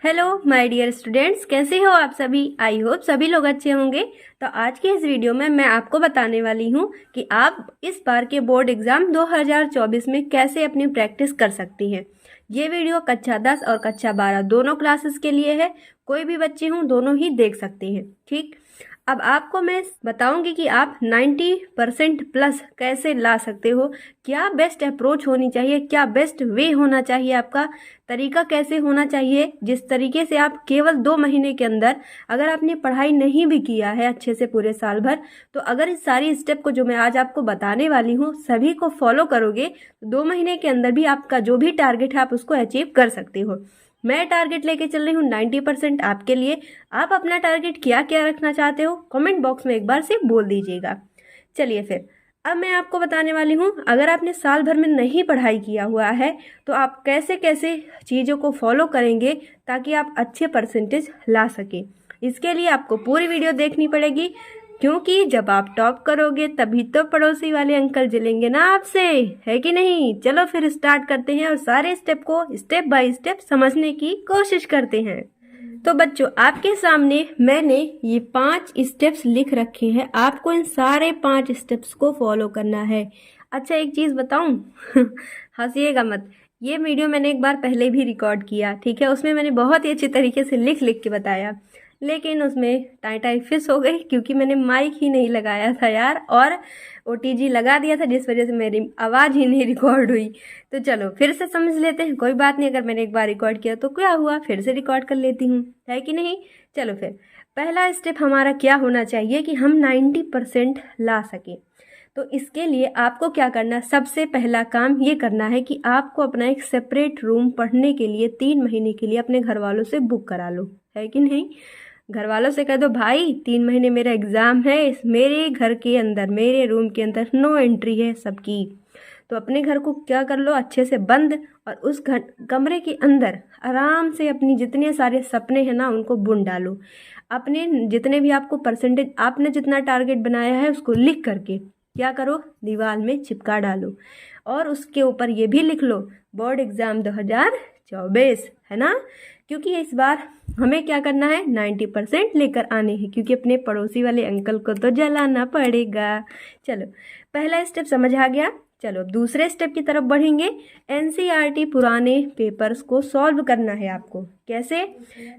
Hello my dear students, कैसे हो आप सभी। आई होप सभी लोग अच्छे होंगे। तो आज की इस वीडियो में मैं आपको बताने वाली हूँ कि आप इस बार के बोर्ड एग्जाम 2024 में कैसे अपनी प्रैक्टिस कर सकती हैं। ये वीडियो कक्षा 10 और कक्षा 12 दोनों क्लासेस के लिए है। कोई भी बच्चे हों दोनों ही देख सकते हैं। ठीक, अब आपको मैं बताऊंगी कि आप 90% प्लस कैसे ला सकते हो, क्या बेस्ट अप्रोच होनी चाहिए, क्या बेस्ट वे होना चाहिए, आपका तरीका कैसे होना चाहिए, जिस तरीके से आप केवल 2 महीने के अंदर, अगर आपने पढ़ाई नहीं भी किया है अच्छे से पूरे साल भर, तो अगर इस सारी स्टेप को जो मैं आज आपको बताने वाली हूँ सभी को फॉलो करोगे तो 2 महीने के अंदर भी आपका जो भी टारगेट है आप उसको अचीव कर सकते हो। मैं टारगेट लेके चल रही हूँ 90% आपके लिए। आप अपना टारगेट क्या क्या रखना चाहते हो कमेंट बॉक्स में एक बार से बोल दीजिएगा। चलिए फिर अब मैं आपको बताने वाली हूँ, अगर आपने साल भर में नहीं पढ़ाई किया हुआ है तो आप कैसे कैसे चीज़ों को फॉलो करेंगे ताकि आप अच्छे परसेंटेज ला सकें। इसके लिए आपको पूरी वीडियो देखनी पड़ेगी, क्योंकि जब आप टॉप करोगे तभी तो पड़ोसी वाले अंकल जलेंगे ना आपसे, है कि नहीं। चलो फिर स्टार्ट करते हैं और सारे स्टेप को स्टेप बाय स्टेप समझने की कोशिश करते हैं। तो बच्चों, आपके सामने मैंने ये 5 स्टेप्स लिख रखे हैं, आपको इन सारे 5 स्टेप्स को फॉलो करना है। अच्छा एक चीज़ बताऊं हंसिएगा मत, ये वीडियो मैंने एक बार पहले भी रिकॉर्ड किया, ठीक है। उसमें मैंने बहुत ही अच्छी तरीके से लिख लिख के बताया, लेकिन उसमें टाई टाई फिस हो गई क्योंकि मैंने माइक ही नहीं लगाया था यार, और ओटीजी लगा दिया था जिस वजह से मेरी आवाज़ ही नहीं रिकॉर्ड हुई। तो चलो फिर से समझ लेते हैं, कोई बात नहीं, अगर मैंने एक बार रिकॉर्ड किया तो क्या हुआ, फिर से रिकॉर्ड कर लेती हूँ, है कि नहीं। चलो फिर पहला स्टेप हमारा क्या होना चाहिए कि हम 90% ला सकें। तो इसके लिए आपको क्या करना, सबसे पहला काम ये करना है कि आपको अपना एक सेपरेट रूम पढ़ने के लिए 3 महीने के लिए अपने घर वालों से बुक करा लो, है कि नहीं। घर वालों से कह दो भाई 3 महीने मेरा एग्ज़ाम है, मेरे घर के अंदर मेरे रूम के अंदर नो एंट्री है सबकी। तो अपने घर को क्या कर लो अच्छे से बंद, और उस घर कमरे के अंदर आराम से अपनी जितने सारे सपने हैं ना उनको बुन डालो। अपने जितने भी आपको परसेंटेज, आपने जितना टारगेट बनाया है उसको लिख करके क्या करो, दीवार में चिपका डालो। और उसके ऊपर ये भी लिख लो बोर्ड एग्ज़ाम 2024, है ना। क्योंकि इस बार हमें क्या करना है, 90% लेकर आने हैं, क्योंकि अपने पड़ोसी वाले अंकल को तो जलाना पड़ेगा। चलो पहला स्टेप समझ आ गया। चलो अब दूसरे स्टेप की तरफ बढ़ेंगे। एनसीईआरटी पुराने पेपर्स को सॉल्व करना है आपको। कैसे,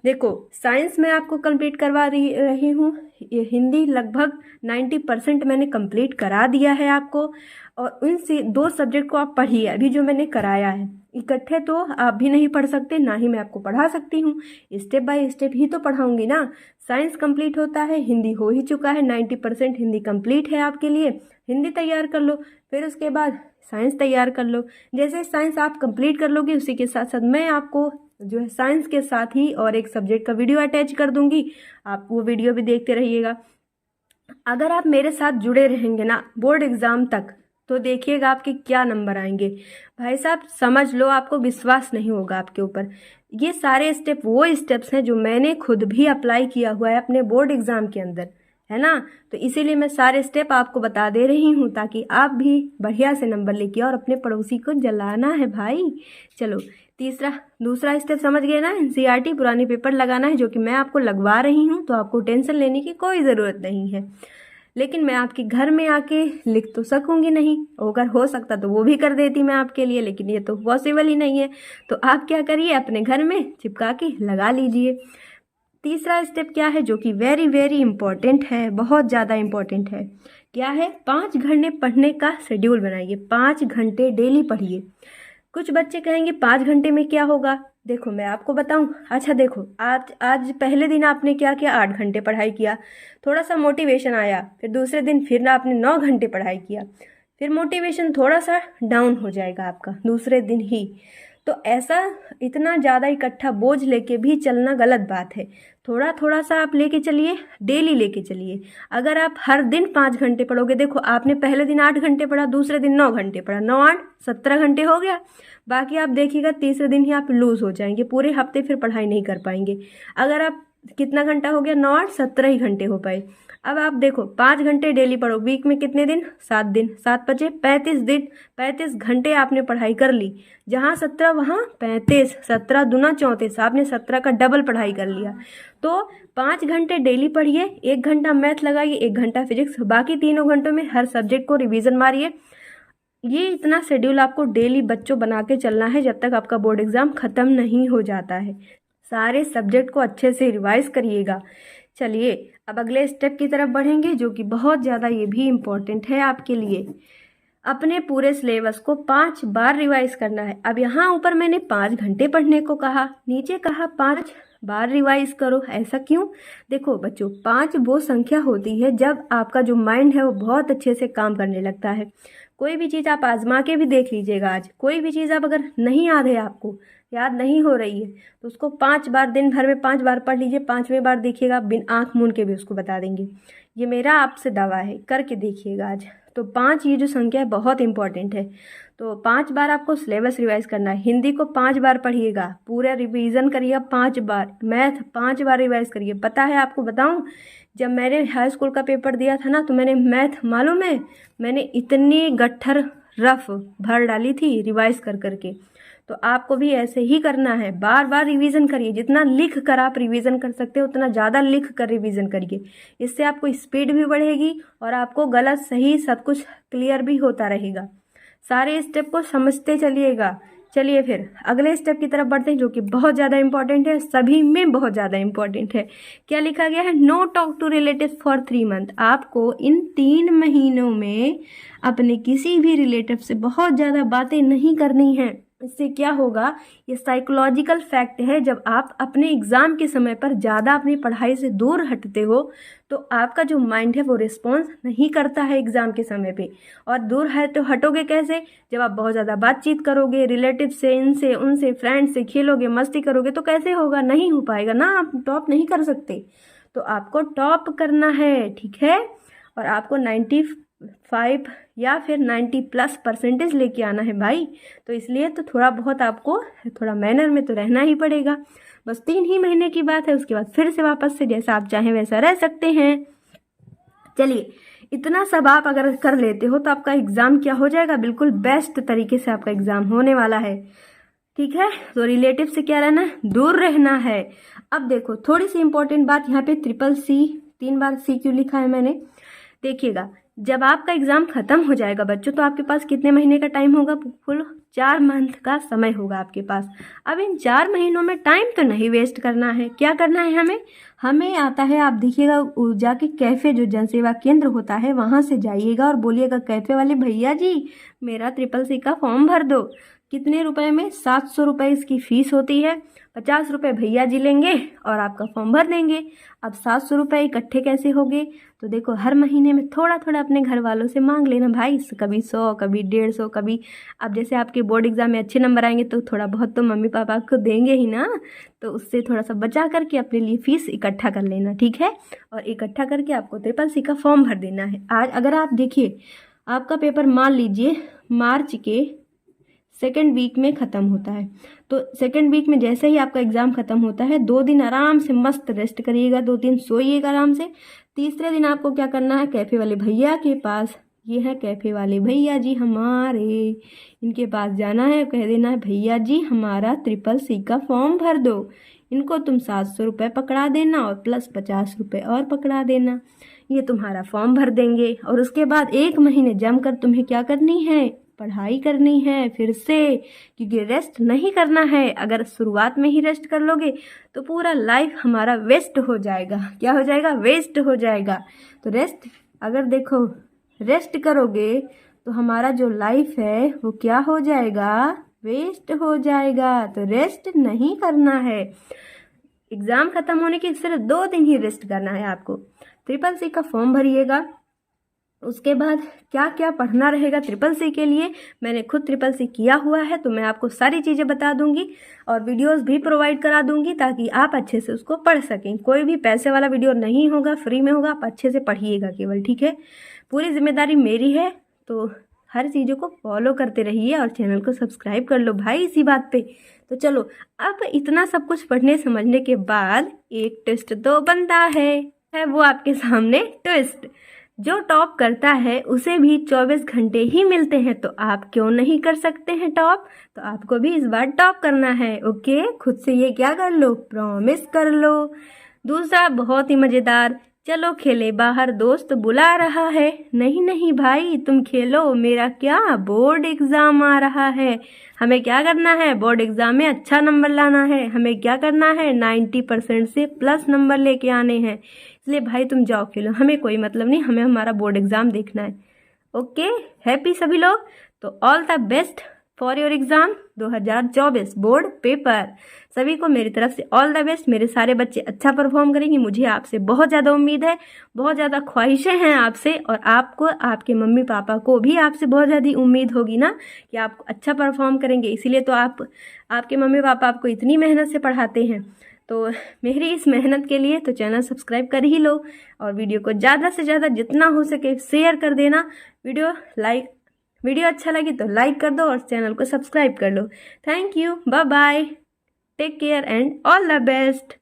देखो साइंस में आपको कंप्लीट करवा रही हूँ, ये हिंदी लगभग 90% मैंने कंप्लीट करा दिया है आपको, और उन से 2 सब्जेक्ट को आप पढ़िए अभी जो मैंने कराया है। इकट्ठे तो आप भी नहीं पढ़ सकते, ना ही मैं आपको पढ़ा सकती हूँ, स्टेप बाय स्टेप ही तो पढ़ाऊंगी ना। साइंस कंप्लीट होता है, हिंदी हो ही चुका है, 90% हिंदी कंप्लीट है आपके लिए। हिंदी तैयार कर लो, फिर उसके बाद साइंस तैयार कर लो। जैसे साइंस आप कंप्लीट कर लोगे उसी के साथ साथ मैं आपको जो है साइंस के साथ ही और एक सब्जेक्ट का वीडियो अटैच कर दूंगी, आप वो वीडियो भी देखते रहिएगा। अगर आप मेरे साथ जुड़े रहेंगे ना बोर्ड एग्ज़ाम तक, तो देखिएगा आपके क्या नंबर आएंगे। भाई साहब समझ लो, आपको विश्वास नहीं होगा आपके ऊपर। ये सारे स्टेप वो स्टेप्स हैं जो मैंने खुद भी अप्लाई किया हुआ है अपने बोर्ड एग्ज़ाम के अंदर, है ना। तो इसीलिए मैं सारे स्टेप आपको बता दे रही हूँ ताकि आप भी बढ़िया से नंबर लेके और अपने पड़ोसी को जलाना है भाई। चलो दूसरा स्टेप समझ गए ना, एनसीईआरटी पुराने पेपर लगाना है, जो कि मैं आपको लगवा रही हूँ, तो आपको टेंशन लेने की कोई ज़रूरत नहीं है। लेकिन मैं आपके घर में आके लिख तो सकूंगी नहीं, अगर हो सकता तो वो भी कर देती मैं आपके लिए, लेकिन ये तो पॉसिबल ही नहीं है। तो आप क्या करिए, अपने घर में चिपका के लगा लीजिए। तीसरा स्टेप क्या है, जो कि वेरी वेरी इंपॉर्टेंट है, बहुत ज़्यादा इंपॉर्टेंट है। क्या है, 5 घंटे पढ़ने का शेड्यूल बनाइए, 5 घंटे डेली पढ़िए। कुछ बच्चे कहेंगे 5 घंटे में क्या होगा, देखो मैं आपको बताऊं। अच्छा देखो, आज पहले दिन आपने क्या किया, 8 घंटे पढ़ाई किया, थोड़ा सा मोटिवेशन आया, फिर दूसरे दिन फिर आपने 9 घंटे पढ़ाई किया, फिर मोटिवेशन थोड़ा सा डाउन हो जाएगा आपका दूसरे दिन ही। तो ऐसा इतना ज़्यादा इकट्ठा बोझ लेके भी चलना गलत बात है। थोड़ा थोड़ा सा आप लेके चलिए, डेली लेके चलिए। अगर आप हर दिन 5 घंटे पढ़ोगे, देखो आपने पहले दिन 8 घंटे पढ़ा, दूसरे दिन 9 घंटे पढ़ा, 9 8 17 घंटे हो गया। बाकी आप देखिएगा तीसरे दिन ही आप लूज़ हो जाएंगे, पूरे हफ्ते फिर पढ़ाई नहीं कर पाएंगे। अगर आप कितना घंटा हो गया, 9 8 17 ही घंटे हो पाए। अब आप देखो 5 घंटे डेली पढ़ो, वीक में कितने दिन, 7 दिन, 7 बचे 35 दिन, 35 घंटे आपने पढ़ाई कर ली। जहाँ 17 वहाँ 35, 17 दूना 34, आपने 17 का डबल पढ़ाई कर लिया। तो 5 घंटे डेली पढ़िए, 1 घंटा मैथ लगाइए, 1 घंटा फिजिक्स, बाकी तीनों घंटों में हर सब्जेक्ट को रिवीजन मारिए। ये इतना शेड्यूल आपको डेली बच्चों बना के चलना है जब तक आपका बोर्ड एग्जाम खत्म नहीं हो जाता है। सारे सब्जेक्ट को अच्छे से रिवाइज करिएगा। चलिए अब अगले स्टेप की तरफ बढ़ेंगे, जो कि बहुत ज़्यादा ये भी इम्पोर्टेंट है आपके लिए। अपने पूरे सिलेबस को 5 बार रिवाइज करना है। अब यहाँ ऊपर मैंने 5 घंटे पढ़ने को कहा, नीचे कहा 5 बार रिवाइज करो। ऐसा क्यों? देखो बच्चों, 5 वो संख्या होती है जब आपका जो माइंड है वो बहुत अच्छे से काम करने लगता है। कोई भी चीज़ आप आजमा के भी देख लीजिएगा। आज कोई भी चीज़ आप अगर नहीं याद है, आपको याद नहीं हो रही है, तो उसको 5 बार, दिन भर में 5 बार पढ़ लीजिए। 5वें बार देखिएगा, बिन आँख मूंद के भी उसको बता देंगे। ये मेरा आपसे दावा है, करके देखिएगा आज। तो 5 ये जो संख्या है बहुत इंपॉर्टेंट है। तो 5 बार आपको सिलेबस रिवाइज करना है। हिंदी को 5 बार पढ़िएगा, पूरा रिवीजन करिएगा 5 बार। मैथ 5 बार रिवाइज करिए। पता है आपको बताऊं, जब मैंने हाई स्कूल का पेपर दिया था ना, तो मैंने मैथ, मालूम है, मैंने इतनी गट्ठर रफ भर डाली थी रिवाइज कर करके। तो आपको भी ऐसे ही करना है, बार बार रिवीजन करिए। जितना लिख कर आप रिवीजन कर सकते हो उतना ज़्यादा लिख कर रिवीजन करिए। इससे आपको स्पीड भी बढ़ेगी और आपको गलत सही सब कुछ क्लियर भी होता रहेगा। सारे स्टेप को समझते चलिएगा। चलिए फिर अगले स्टेप की तरफ बढ़ते हैं, जो कि बहुत ज़्यादा इंपॉर्टेंट है, सभी में बहुत ज़्यादा इंपॉर्टेंट है। क्या लिखा गया है? No talk to relative for 3 month. आपको इन 3 महीनों में अपने किसी भी रिलेटिव से बहुत ज़्यादा बातें नहीं करनी है। इससे क्या होगा, ये साइकोलॉजिकल फैक्ट है। जब आप अपने एग्ज़ाम के समय पर ज़्यादा अपनी पढ़ाई से दूर हटते हो तो आपका जो माइंड है वो रिस्पॉन्स नहीं करता है एग्ज़ाम के समय पे। और दूर है तो हटोगे कैसे? जब आप बहुत ज़्यादा बातचीत करोगे रिलेटिव से, इनसे उनसे, फ्रेंड से, खेलोगे, मस्ती करोगे, तो कैसे होगा? नहीं हो पाएगा ना, आप टॉप नहीं कर सकते। तो आपको टॉप करना है, ठीक है। और आपको 95 या फिर 90+ % लेके आना है भाई। तो इसलिए तो थोड़ा बहुत आपको थोड़ा मैनर में तो रहना ही पड़ेगा। बस 3 ही महीने की बात है, उसके बाद फिर से वापस से जैसा आप चाहें वैसा रह सकते हैं। चलिए, इतना सब आप अगर कर लेते हो तो आपका एग्ज़ाम क्या हो जाएगा, बिल्कुल बेस्ट तरीके से आपका एग्ज़ाम होने वाला है, ठीक है। तो रिलेटिव से क्या रहना है, दूर रहना है। अब देखो थोड़ी सी इंपॉर्टेंट बात, यहाँ पे CCC 3 बार C क्यों लिखा है मैंने, देखिएगा। जब आपका एग्ज़ाम खत्म हो जाएगा बच्चों, तो आपके पास कितने महीने का टाइम होगा? फुल 4 मंथ का समय होगा आपके पास। अब इन 4 महीनों में टाइम तो नहीं वेस्ट करना है। क्या करना है हमें आता है, आप देखिएगा, जाके कैफ़े, जो जनसेवा केंद्र होता है, वहाँ से जाइएगा और बोलिएगा, कैफ़े वाले भैया जी मेरा CCC का फॉर्म भर दो। कितने रुपए में? 700 रुपये इसकी फ़ीस होती है। 50 रुपये भैया जी लेंगे और आपका फॉर्म भर देंगे। अब 700 रुपये इकट्ठे कैसे होंगे? तो देखो, हर महीने में थोड़ा थोड़ा अपने घर वालों से मांग लेना भाई, कभी 100, कभी 150, कभी, अब जैसे आपके बोर्ड एग्जाम में अच्छे नंबर आएंगे तो थोड़ा बहुत तो मम्मी पापा को देंगे ही ना, तो उससे थोड़ा सा बचा करके अपने लिए फ़ीस इकट्ठा कर लेना, ठीक है। और इकट्ठा करके आपको CCC का फॉर्म भर देना है। आज अगर आप देखिए, आपका पेपर मान लीजिए मार्च के 2nd वीक में ख़त्म होता है, तो 2nd वीक में जैसे ही आपका एग्ज़ाम ख़त्म होता है, 2 दिन आराम से मस्त रेस्ट करिएगा, 2 दिन सोइएगा आराम से। तीसरे दिन आपको क्या करना है, कैफ़े वाले भैया के पास, ये है कैफ़े वाले भैया जी हमारे, इनके पास जाना है, कह देना है भैया जी हमारा CCC का फॉर्म भर दो। इनको तुम 700 रुपये पकड़ा देना और प्लस 50 रुपये और पकड़ा देना, ये तुम्हारा फॉर्म भर देंगे। और उसके बाद 1 महीने जमकर तुम्हें क्या करनी है, पढ़ाई करनी है फिर से, क्योंकि रेस्ट नहीं करना है। अगर शुरुआत में ही रेस्ट कर लोगे तो पूरा लाइफ हमारा वेस्ट हो जाएगा। क्या हो जाएगा? वेस्ट हो जाएगा। तो रेस्ट, अगर देखो रेस्ट करोगे तो हमारा जो लाइफ है वो क्या हो जाएगा, वेस्ट हो जाएगा। तो रेस्ट नहीं करना है। एग्ज़ाम ख़त्म होने के सिर्फ 2 दिन ही रेस्ट करना है आपको। CCC का फॉर्म भरिएगा। उसके बाद क्या क्या पढ़ना रहेगा CCC के लिए, मैंने खुद CCC किया हुआ है, तो मैं आपको सारी चीज़ें बता दूंगी और वीडियोस भी प्रोवाइड करा दूंगी ताकि आप अच्छे से उसको पढ़ सकें। कोई भी पैसे वाला वीडियो नहीं होगा, फ्री में होगा, आप अच्छे से पढ़िएगा केवल, ठीक है। पूरी जिम्मेदारी मेरी है, तो हर चीज़ों को फॉलो करते रहिए और चैनल को सब्सक्राइब कर लो भाई इसी बात पे। तो चलो, अब इतना सब कुछ पढ़ने समझने के बाद एक टेस्ट तो बनता है वो आपके सामने ट्विस्ट। जो टॉप करता है उसे भी 24 घंटे ही मिलते हैं, तो आप क्यों नहीं कर सकते हैं टॉप? तो आपको भी इस बार टॉप करना है। ओके, खुद से ये क्या कर लो, प्रॉमिस कर लो। दूसरा बहुत ही मज़ेदार, चलो खेले बाहर, दोस्त बुला रहा है। नहीं नहीं भाई, तुम खेलो, मेरा क्या, बोर्ड एग्ज़ाम आ रहा है। हमें क्या करना है, बोर्ड एग्ज़ाम में अच्छा नंबर लाना है। हमें क्या करना है, 90% से प्लस नंबर लेके आने हैं। इसलिए भाई तुम जाओ खेलो, हमें कोई मतलब नहीं, हमें हमारा बोर्ड एग्ज़ाम देखना है। ओके, हैप्पी सभी लोग। तो all the best for your exam 2024 board paper. सभी को मेरी तरफ से ऑल द बेस्ट। मेरे सारे बच्चे अच्छा परफॉर्म करेंगे, मुझे आपसे बहुत ज़्यादा उम्मीद है, बहुत ज़्यादा ख्वाहिशें हैं आपसे, और आपको, आपके मम्मी पापा को भी आपसे बहुत ज़्यादा उम्मीद होगी ना कि आप अच्छा परफॉर्म करेंगे। इसीलिए तो आपके मम्मी पापा आपको इतनी मेहनत से पढ़ाते हैं। तो मेरी इस मेहनत के लिए तो चैनल सब्सक्राइब कर ही लो, और वीडियो को ज़्यादा से ज़्यादा जितना हो सके शेयर कर देना। वीडियो अच्छा लगी तो लाइक कर दो और चैनल को सब्सक्राइब कर लो। Thank you, bye bye, take care and all the best.